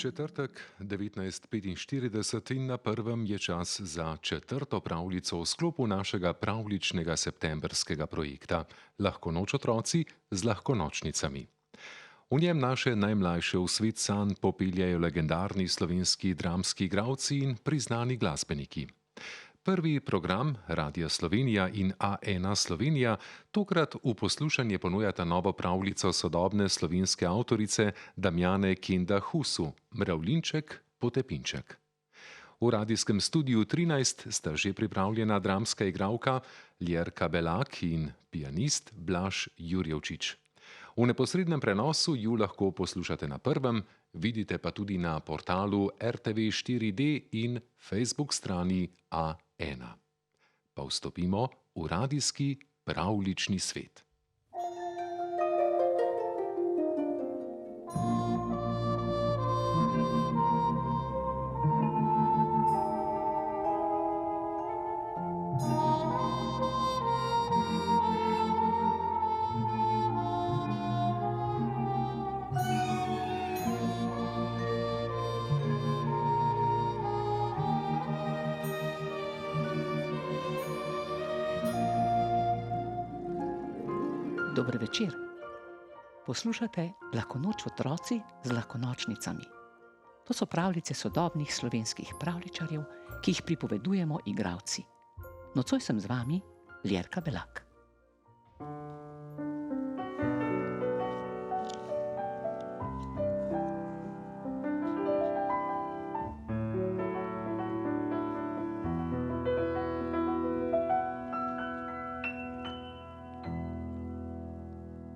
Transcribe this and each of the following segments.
Četrtek 19:45 in na prvem je čas za četrto pravljico v sklopu našega pravljičnega septembrskega projekta Lahko noč otroci z lahkonočnicami. V njem naše najmlajše v svet sanj popeljajo legendarni slovenski dramski igralci in priznani glasbeniki. Prvi program Radia Slovenija in A1 Slovenija tokrat v poslušanje ponujata novo pravljico sodobne slovenske avtorice Damjane Kenda Husu, Mravljinček Potepinček. V radijskem studiu 13 sta že pripravljena dramska igralka Ljerka Belak in pianist Blaž Jurjevčič. V neposrednem prenosu ju lahko poslušate na prvem, vidite pa tudi na portalu RTV4D in Facebook strani A1. Pa vstopimo v radijski pravljični svet. Dober večer. Poslušate Lahko noč otroci z lahkonočnicami. To so pravljice sodobnih slovenskih pravljičarjev, ki jih pripovedujemo igralci. Nocoj sem z vami Ljerka Belak.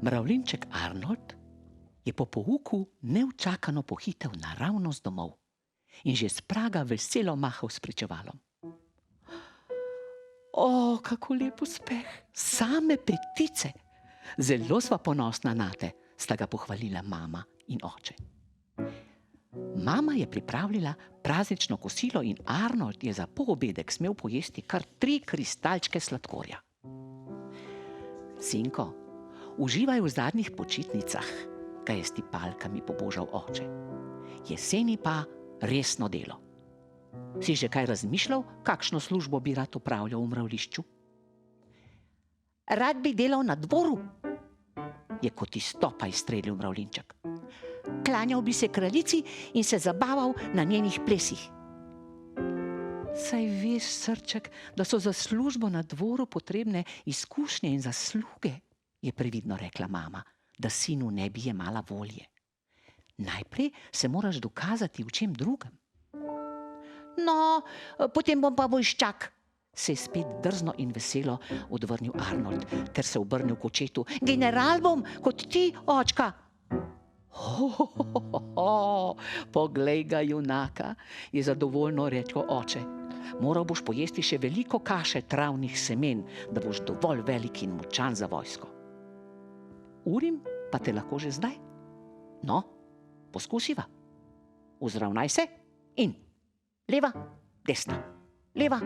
Mravljinček Arnold je po pouku neučakano pohitel naravnost domov in že s praga veselo mahal s pričevalom. O, kako lep uspeh, same petice! Zelo sva ponosna nate, sta ga pohvalila mama in oče. Mama je pripravila praznično kosilo in Arnold je za poobedek smel pojesti kar 3 kristalčke sladkorja. Sinko, uživaj v zadnjih počitnicah, ga je s tipalkami pobožal oče. Jeseni pa resno delo. Si že kaj razmišljal, kakšno službo bi rad opravljal v mravljišču? Rad bi delal na dvoru, je kot iz topa izstrelil Mravljinček. Klanjal bi se kraljici in se zabaval na njenih plesih. Saj veš, srček, da so za službo na dvoru potrebne izkušnje in zasluge, je previdno rekla mama, da sinu ne bi jemala volje. Najprej se moraš dokazati v čem drugem. No, potem bom pa vojščak, se je spet drzno in veselo odvrnil Arnold, ter se obrnil k očetu. General bom, kot ti, očka. Poglej ga, junaka, je zadovoljno rekel oče. Moral boš pojesti še veliko kaše travnih semen, da boš dovolj velik in močan za vojsko. Urim pa te lahko že zdaj. No, poskusiva. Vzravnaj se in leva, desna, leva,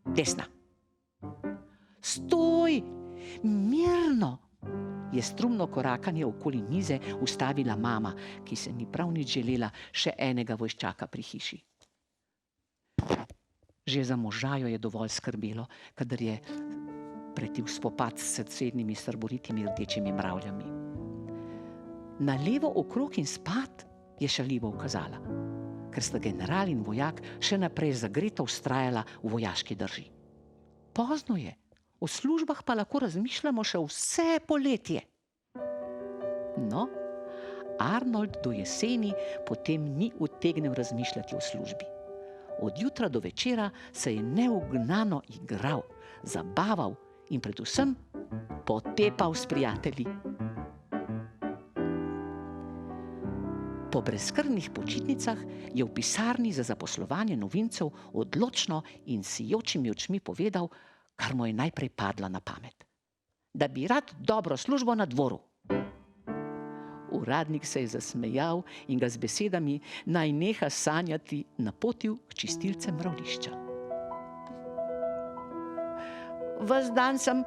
desna. Stoj, mirno, je strumno korakanje okoli mize ustavila mama, ki se ni prav nič želela še enega vojščaka pri hiši. Že za moža jo je dovolj skrbelo, kadar je pretil spopad s sosednjimi srboritimi rdečimi mravljami. Na levo okrog in spat, je šaljivo ukazala, ker sta general in vojak še naprej zagreto vztrajala v vojaški drži. Pozno je, o službah pa lahko razmišljamo še vse poletje. No, Arnold do jeseni potem ni utegnil razmišljati o službi. Od jutra do večera se je neugnano igral, zabaval in predvsem potepal s prijatelji. Po brezskrbnih počitnicah je v pisarni za zaposlovanje novincev odločno in sijočimi očmi povedal, kar mu je najprej padla na pamet. Da bi rad dobro službo na dvoru. Uradnik se je zasmejal in ga z besedami naj neha sanjati napotil k čistilcem mravljišča. Ves dan sem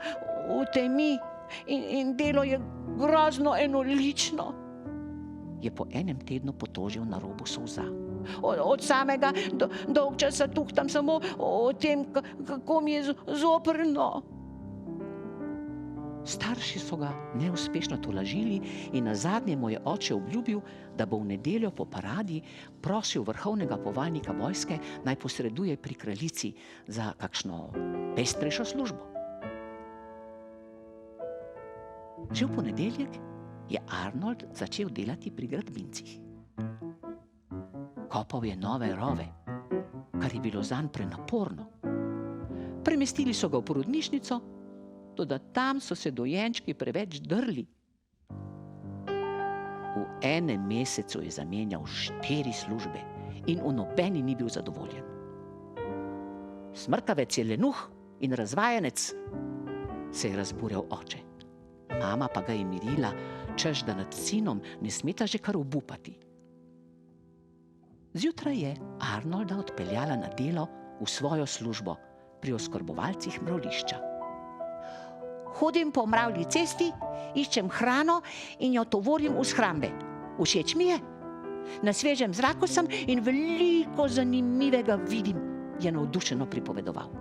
v temi in delo je grozno enolično, je po enem tednu potožil na robu solza. Od samega dolg časa tuhtam samo o tem, kako mi je zoprno. Starši so ga neuspešno tolažili in nazadnje mu je oče obljubil, da bo v nedeljo po paradi prosil vrhovnega poveljnika vojske, naj posreduje pri kraljici za kakšno pestrejšo službo. Že v ponedeljek je Arnold začel delati pri gradbincih. Kopal je nove rove, kar je bilo zanj prenaporno. Premestili so ga v porodnišnico, toda tam so se dojenčki preveč drli. V enem mesecu je zamenjal 4 službe in v nobeni ni bil zadovoljen. Smrkavec je lenuh in razvajenec, se je razburjal oče. Mama pa ga je mirila, češ da nad sinom ne smeta že kar obupati. Zjutraj je Arnolda odpeljala na delo v svojo službo pri oskrbovalcih mravljišča. Hodim po Mravlji cesti, iščem hrano in jo tovorim v shrambe. Všeč mi je. Na svežem zraku sem in veliko zanimivega vidim, je navdušeno pripovedoval.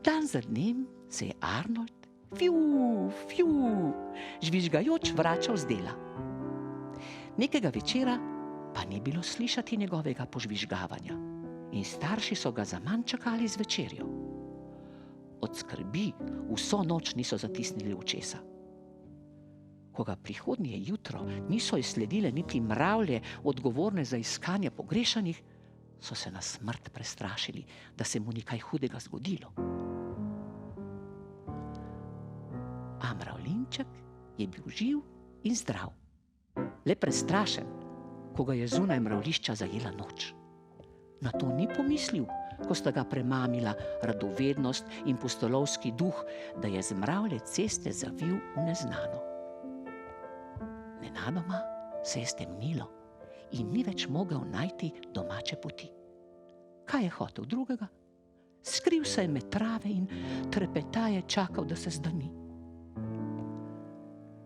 Dan za dnem se je Arnold žvižgajoč vračal z dela. Nekega večera pa ni bilo slišati njegovega požvižgavanja in starši so ga zaman čakali z večerjo. Od skrbi vso noč niso zatisnili očesa. Ko ga prihodnje jutro niso izsledile niti mravlje, odgovorne za iskanje pogrešanih, so se na smrt prestrašili, da se mu ni kaj hudega zgodilo. A mravljinček je bil živ in zdrav, le prestrašen, ko ga je zunaj mravljišča zajela noč. Na to ni pomislil, ko sta ga premamila radovednost in pustolovski duh, da je z Mravlje ceste zavil v neznano. Nenadoma se je stemnilo in ni več mogel najti domače poti. Kaj je hotel drugega? Skril se je med trave in trepetaje čakal, da se zdani.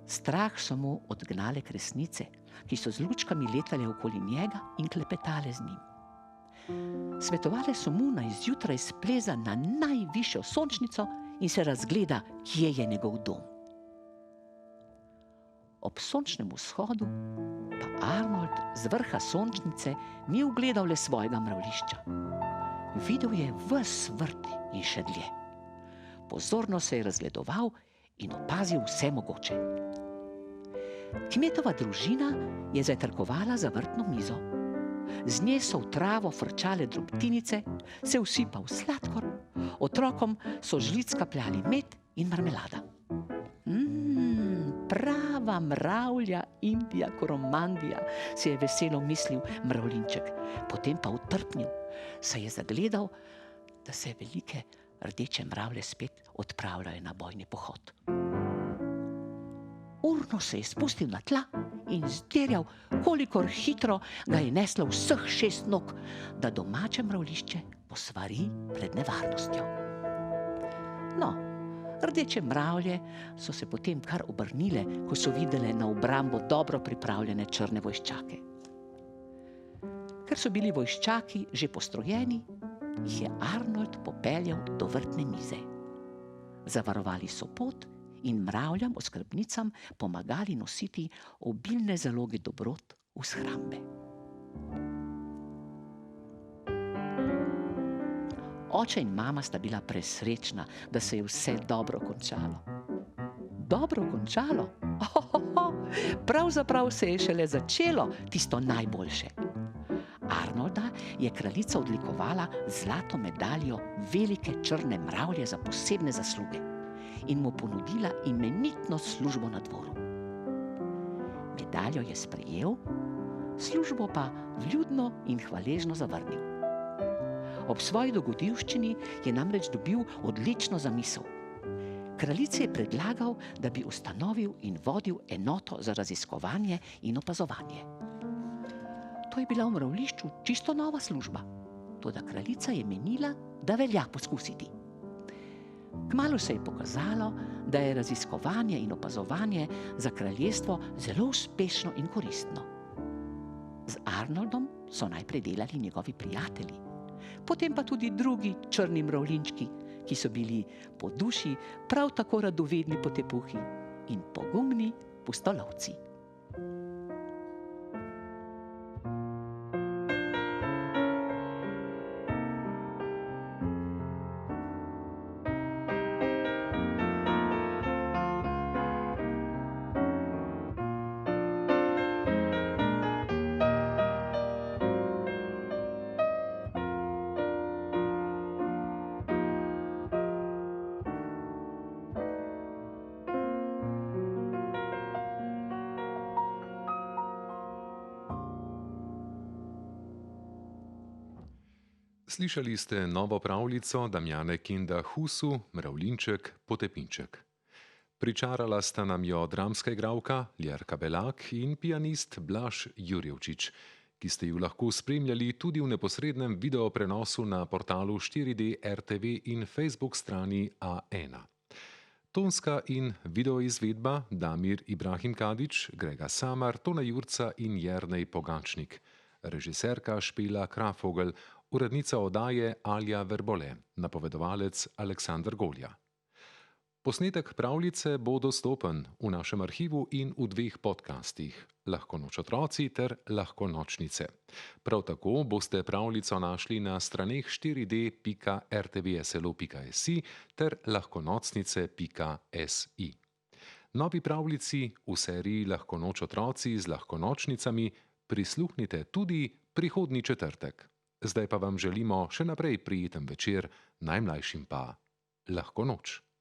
Strah so mu odgnale kresnice, ki so z lučkami letale okoli njega in klepetale z njim. Svetovale so mu, naj zjutraj spleza na najvišjo sončnico in se razgleda, kje je njegov dom. Ob sončnem vzhodu pa Arnold z vrha sončnice ni ugledal le svojega mravljišča. Videl je ves vrt in še dlje. Pozorno se je razgledoval in opazil vse mogoče. Kmetova družina je zajtrkovala za vrtno mizo. Z nje so v travo frčale drobtinice, se usipal sladkor, otrokom so žlic kapljali med in marmelada. Prava mravlja Indija Koromandija, si je veselo mislil mravljinček, potem pa utrpnil, saj je zagledal, da se velike rdeče mravlje spet odpravljajo na bojni pohod. Urno se je spustil na tla in zdirjal, kolikor hitro ga je neslo vseh 6 nog, da domače mravljišče posvari pred nevarnostjo. No, rdeče mravlje so se potem kar obrnile, ko so videle na obrambo dobro pripravljene črne vojščake. Ker so bili vojščaki že postrojeni, jih je Arnold popeljal do vrtne mize. Zavarovali so pot in mravljam oskrbnicam pomagali nositi obilne zaloge dobrot v shrambe. Oče in mama sta bila presrečna, da se je vse dobro končalo. Dobro končalo? Pravzaprav se je šele začelo tisto najboljše. Arnolda je kraljica odlikovala z zlato medaljo velike črne mravlje za posebne zasluge in mu ponudila imenitno službo na dvoru. Medaljo je sprejel, službo pa vljudno in hvaležno zavrnil. Ob svoji dogodivščini je namreč dobil odlično zamisel. Kraljici je predlagal, da bi ustanovil in vodil enoto za raziskovanje in opazovanje. To je bila v mravljišču čisto nova služba, toda kraljica je menila, da velja poskusiti. Kmalu se je pokazalo, da je raziskovanje in opazovanje za kraljestvo zelo uspešno in koristno. Z Arnoldom so najprej delali njegovi prijatelji, potem pa tudi drugi črni mravljinčki, ki so bili po duši prav tako radovedni potepuhi in pogumni pustolovci. Slišali ste novo pravljico Damjane Kenda Husu, Mravljinček, Potepinček. Pričarala sta nam jo dramska igralka Ljerka Belak in pianist Blaž Jurjevčič, ki ste ju lahko spremljali tudi v neposrednem videoprenosu na portalu 4D RTV in Facebook strani A1. Tonska in videoizvedba Damir Ibrahim Kadić, Grega Samar, Tona Jurca in Jernej Pogačnik. Režiserka Špela Krafogel, urednica oddaje Alja Verbole, napovedovalec Aleksandar Golja. Posnetek pravljice bo dostopen v našem arhivu in v 2 podcastih, Lahko noč otroci ter Lahko nočnice. Prav tako boste pravljico našli na straneh 4d.rtvslo.si ter lahkonocnice.si. Novi pravljici v seriji Lahko noč otroci z lahkonočnicami prisluhnite tudi prihodnji četrtek. Zdaj pa vam želimo še naprej prijeten večer, najmlajšim pa lahko noč.